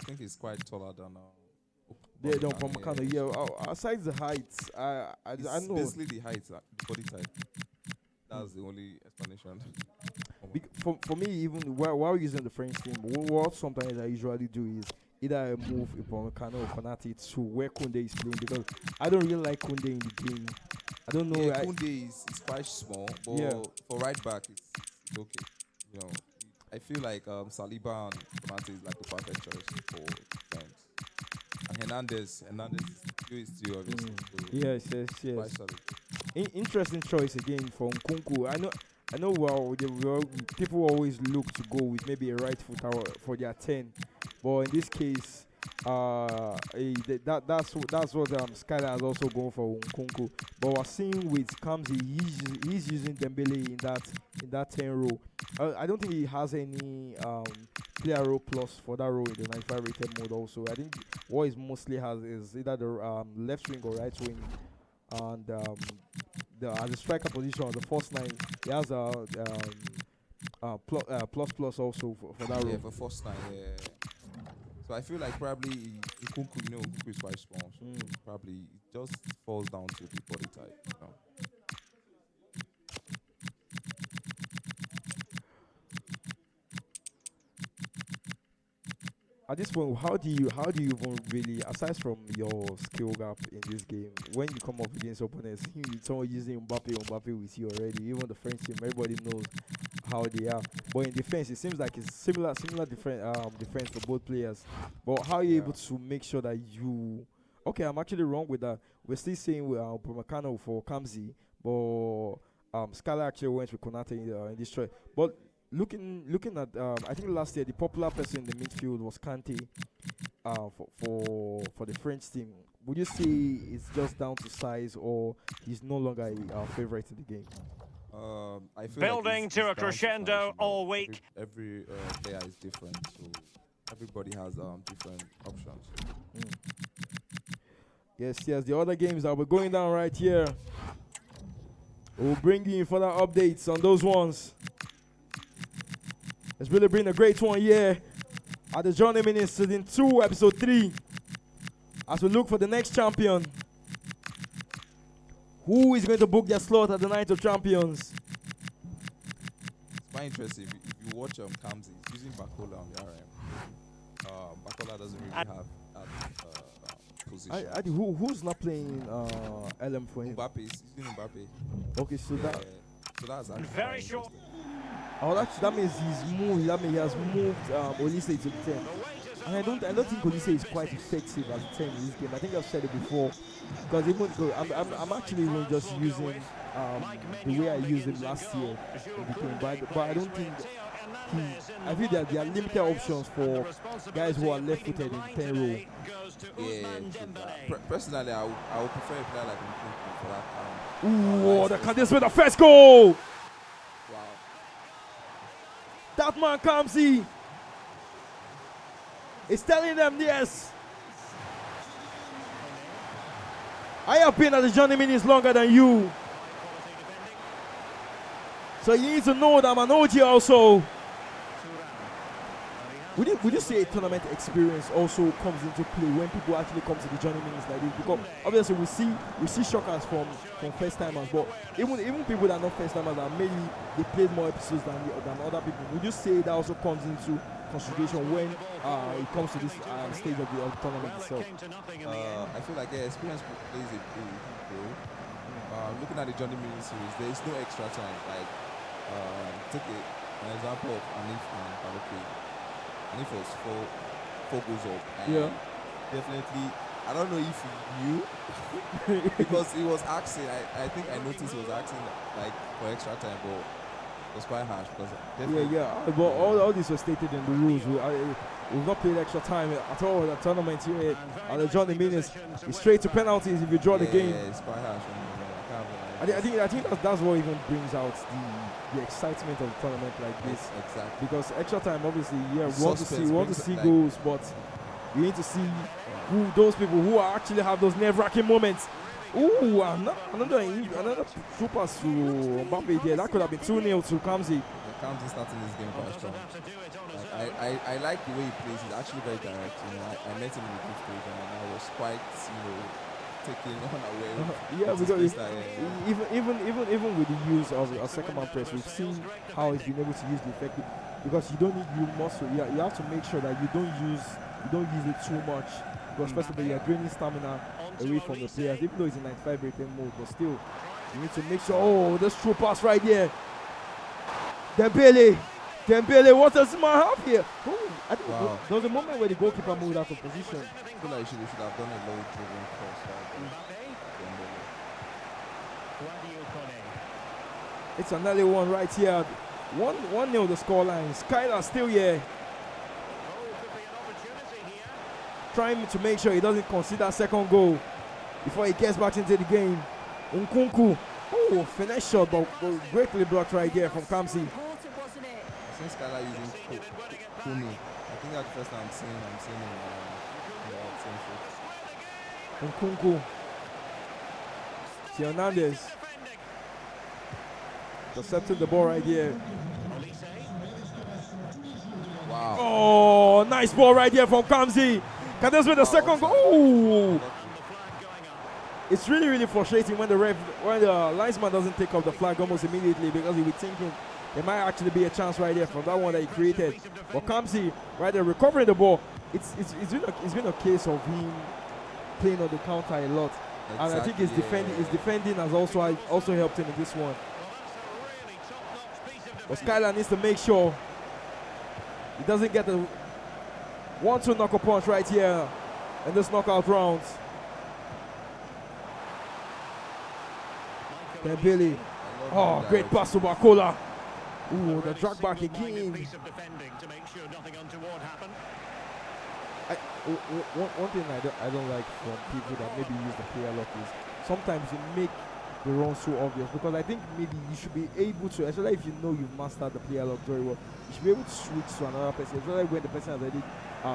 think he's quite taller than. Yeah, no, from kind of aside the heights, I know. Basically the height, the body type. That's the only explanation. For me, even while using the French team, what sometimes I usually do is either I move Upamecano or Konate to where Kunde is playing, because I don't really like Kunde in the game. I don't know. Yeah, Kunde is quite small, but for right back, it's okay. You know, I feel like Saliba and Konate is like the perfect choice for defense. And Hernandez is still obviously. Yes. Quite solid. Interesting choice again from Kunku. I know. Well, people always look to go with maybe a right foot for their 10, but in this case, that's what Skylar has also gone for Kunku. But we're seeing with Kamzy, he's using Dembele in that 10 role. I don't think he has any player role plus for that role in the 95 rated mode. Also, I think what he mostly has is either the left wing or right wing. And as a striker position on the first line, he has plus also for that role. Yeah, for first line, yeah. So I feel like probably Nkunku is quite small. So probably it just falls down to the body type. You know? At this point, how do you even really, aside from your skill gap in this game, when you come up against opponents, someone using Mbappe with you already, even the French team, everybody knows how they are. But in defense, it seems like it's similar defense for both players. But how are you able to make sure that you? Okay, I'm actually wrong with that. We're still saying with Upamecano for Kamzy, but Scala actually went with Konate in this choice. But looking at I think last year the popular person in the midfield was Kante for the French team. Would you say it's just down to size, or he's no longer a favorite in the game? I feel Building like to a crescendo all week. Every player is different, so everybody has different options. Yes. The other games that we're going down right here, we'll bring you in further updates on those ones. It's really been a great one here at the Heung-min in Season 2, Episode 3. As we look for the next champion, who is going to book their slot at the Night of Champions? It's quite interesting. If you watch Kamzy, he's using Bakola on the RM. Bakola doesn't really have that position. Who's not playing LM for him? Mbappe. He's using Mbappe. Okay, so that's actually Very short. Oh, that means he's moved. That means he has moved Olise to the 10. And I don't think Olise is quite effective as a 10 in this game. I think I've said it before. Because I'm actually even just using the way I used him last year in the game. But I don't think I feel that there are limited options for guys who are left-footed in 10 row. Yeah. Personally, I would prefer a player like Nkunku for that. Ooh, the Candice with the first goal! That man Kamzy is telling them, yes, I have been at the Heung-min longer than you. So you need to know that I'm an OG also. Would you say a tournament experience also comes into play when people actually come to the Heung-min like this? Because obviously we see shockers from first timers, but even people that are not first timers that maybe they played more episodes than other people. Would you say that also comes into consideration when it comes to this stage of the tournament itself? I feel like experience plays a big role. Looking at the Heung-min series, there is no extra time. Like take an example of Anif and Kaloke. And if it was four goes up, definitely, I don't know if he knew because he was asking. I think I noticed he was asking like for extra time, but it was quite harsh because but all this was stated in the rules. We've not played extra time at all. The tournament here at the Heung-min is straight to penalties if you draw the game. Yeah, it's quite harsh. I think that's what even brings out the excitement of the tournament like this. Exactly. Because extra time, obviously, we want to see goals, but you need to see who those people who actually have those nerve-wracking moments. Ooh, another true pass to Mbappe there. That could have been 2-0 to Kamzy. Kamzy starting this game quite strong. Like, I like the way he plays. He's actually very direct. You know, I met him in the group stage and I was quite, you know, taken unaware. Yeah, with his because playstyle, even with the use of a second man press, we've seen how he's been able to use the effective. Because you don't need you muscle. You have to make sure that you don't use it too much. Because first of all, you're draining stamina away from the players, even though it's in 95 rating mode. But still, you need to make sure. Oh, this true pass right here. Dembele, what does man have here? Oh, I think there was a moment where the goalkeeper moved out of position. I feel like he should have done a low dribbling cross. It's another one right here. 1-0 the scoreline. Skylar still here. Trying to make sure he doesn't concede second goal before he gets back into the game. Nkunku. Oh, finesse shot, but greatly blocked right here from Kamzy. I think Skylar using Kumi. I think that's the first time I'm seeing him Nkunku. Hernandez. Intercepting the ball right here. Wow. Oh, nice ball right here from Kamzy. Can this be the second goal? Oh. It's really frustrating when the linesman doesn't take up the flag almost immediately, because he was thinking there might actually be a chance right there from that one that he created. But Kamzy right there recovering the ball. It's been a case of him playing on the counter a lot, and I think his defending has also helped him in this one. But Skylar needs to make sure he doesn't get the 1-2 knuckle punch right here in this knockout round. Dembele. Oh, great pass to Bakola. Ooh, the drag back again. One thing I don't like from people that maybe use the player lock is sometimes you make the runs so obvious, because I think maybe you should be able to, especially if you know you've mastered the player lock very well, you should be able to switch to another person, especially when the person has already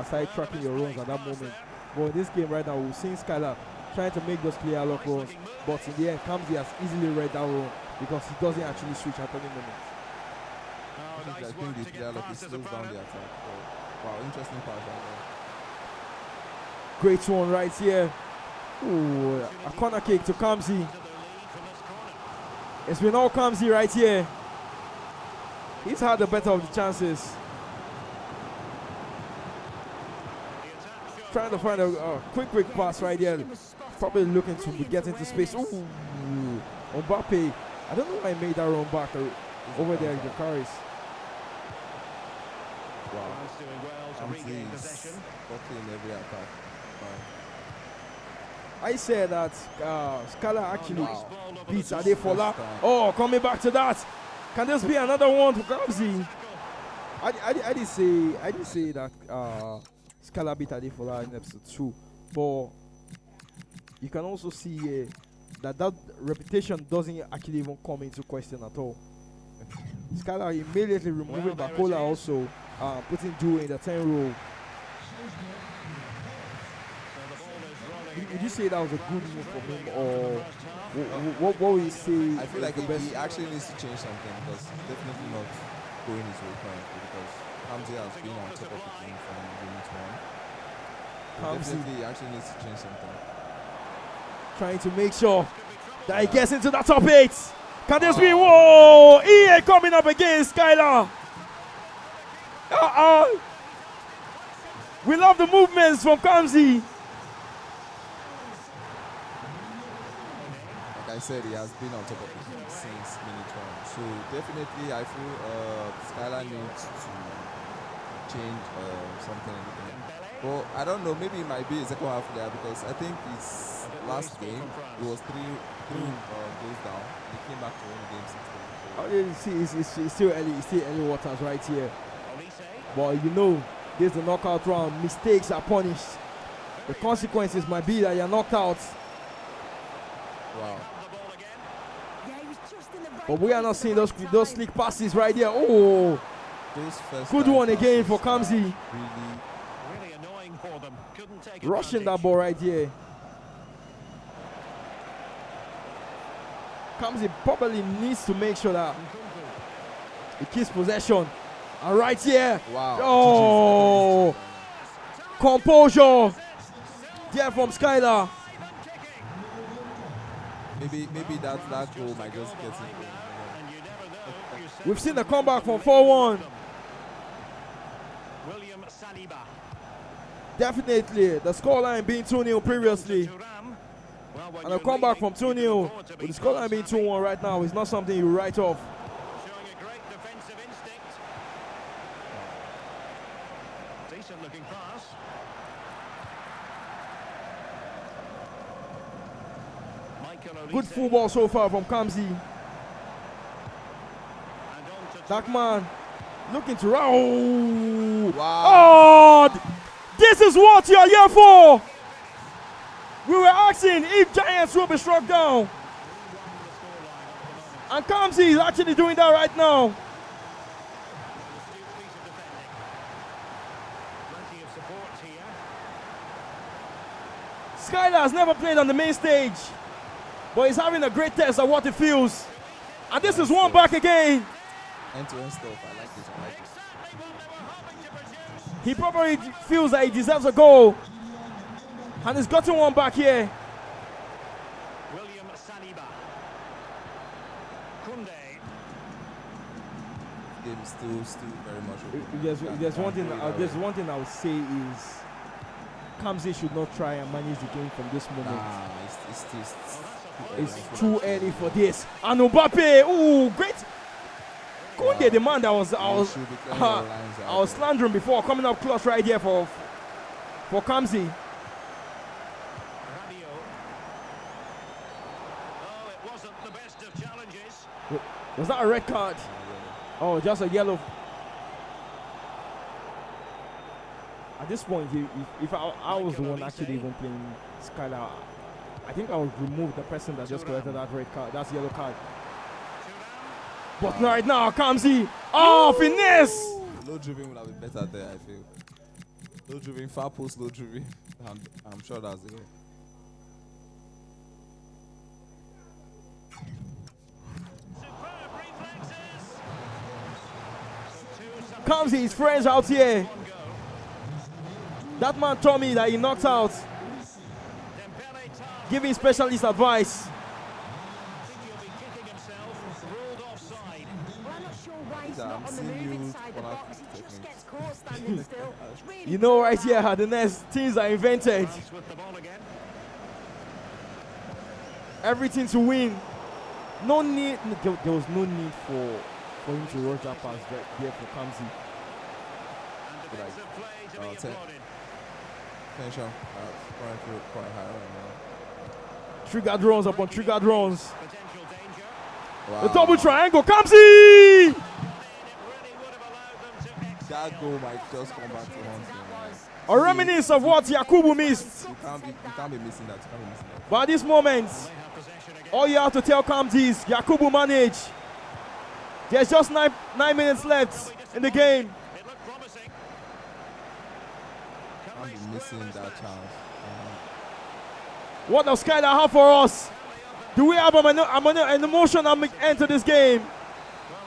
started tracking your runs at that moment. But in this game right now, we're seeing Skylar trying to make those player lock runs, but in the end, Kamzy has easily read that run because he doesn't actually switch at any moment. I think the player lock slows down the attack. Wow, interesting pass right there. Great one right here. Ooh, a corner kick to Kamzy. It's been all Kamzy right here. He's had the better of the chances. Trying to find a quick pass right here. Probably looking to get into space. Ooh, Mbappe. I don't know why he made that run back over there, the carries. Wow. Kamzy is in every attack. I said that Skylar actually beats Adefola. Oh, coming back to that. Can this be another one for Kamzy? I did say that Skylar beat Adefola in episode 2, but you can also see that reputation doesn't actually even come into question at all. Skylar immediately removing Bakola, also putting Duo in the 10 role. Would you say that was a good move for him, or what would you say? I feel like he actually needs to change something, because he's definitely not going his way currently, because Kamzy has been on top of the team from unit 1. Definitely he actually needs to change something. Trying to make sure that he gets into the top 8. Can this be? Whoa! EA coming up against Skylar. We love the movements from Kamzy. I said, he has been on top of the team since minute 1. So definitely I feel Skylar needs to change something. But I don't know, maybe it might be a second half player, because I think his last game it was 3 goals down. He came back to win the game 6-3. You see, it's still early waters right here. But you know, this is the knockout round. Mistakes are punished. The consequences might be that you're knocked out. Wow. But we are not seeing those slick passes right there. Oh, good one again for Kamzy. Really annoying for them. Couldn't take rushing that ball right here. Kamzy probably needs to make sure that He keeps possession. And right here. Wow. Oh. Composure. There from Skylar. Maybe that goal might just get it. We've seen the comeback from 4-1. Definitely. The scoreline being 2-0 previously. And a comeback from 2-0 with the scoreline being 2-1 right now is not something you write off. Showing a great defensive instinct. Decent looking pass. Good football so far from Kamzy. That man looking to round. Wow. Oh, this is what you're here for. We were asking if Giants will be struck down. And Kamzy is actually doing that right now. Skylar has never played on the main stage, but he's having a great test of what it feels. And this is one back again. End-to-end stuff. I like this. He probably feels that he deserves a goal. And he's gotten one back here. William Saliba. Kunde. Game is still very much open. There's one thing I would say is Kamzy should not try and manage the game from this moment. Nah, It's too early for this. And Mbappe, ooh, great. Kunde, the man that I was slandering before, coming up close right here for Kamzy. Oh, it wasn't the best of challenges. Was that a red card? Oh, just a yellow. At this point, if I was the one actually even playing Skylar, I think I would remove the person that just collected that red card. That's yellow card. But right now, Kamzy. Oh, finesse! Low dribbling would have been better there, I feel. Low dribbling, far post, low dribbling. I'm sure that's it. Kamzy, his friends out here. That man told me that he knocked out, giving specialist advice. You know, right here, how the next things are invented. Everything to win. No need. There was no need for him to rush that pass there for Kamzy. Tension. Quite high right Trigger drones upon trigger drones. now. Wow. The double triangle. Kamzy! That goal might just come back to haunt him. A reminiscence of what Yakubu missed. You can't be missing that. But at this moment, all you have to tell Kamzy is Yakubu manage. There's just 9 minutes left in the game. Can't be missing that chance. What does Skylar have for us? Do we have an emotional end to this game? Well,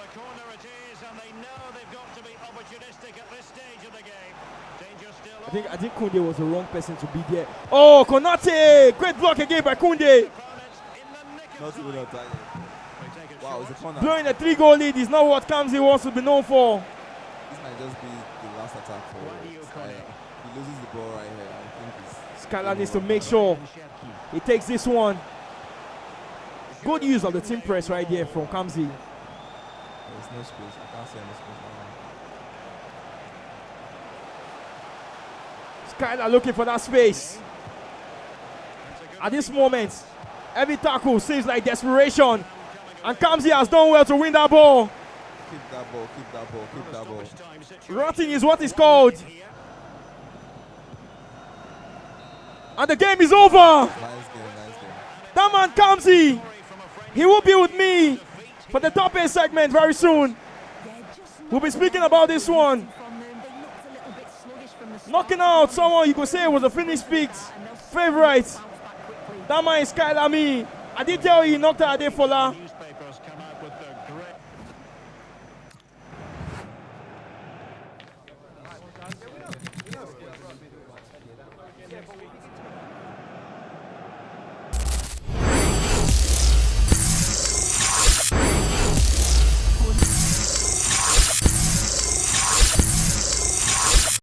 a corner it is, and they know they've got to be opportunistic at this stage of the game. Danger still. I think Kunde was the wrong person to be there. Oh, Konate! Great block again by Kunde. Not even a time. Wow, it's a corner. Blowing a 3-goal lead is not what Kamzy wants to be known for. This might just be the last attack for Skylar. He loses the ball right here. I think Skylar needs to make sure he takes this one. Good use of the team press right there from Kamzy. there's no space. I can't see any space right now. Skylar looking for that space. At this moment, every tackle seems like desperation. And Kamzy has done well to win that ball. Keep that ball, keep that ball, keep that ball. Rotting is what it's called. And the game is over. Nice game, nice game. That man Kamzy, he will be with me for the top 8 segment very soon. We'll be speaking about this one. Knocking out someone you could say was a finished favorite. That man is Skylar Me. I did tell you he knocked out Adefola.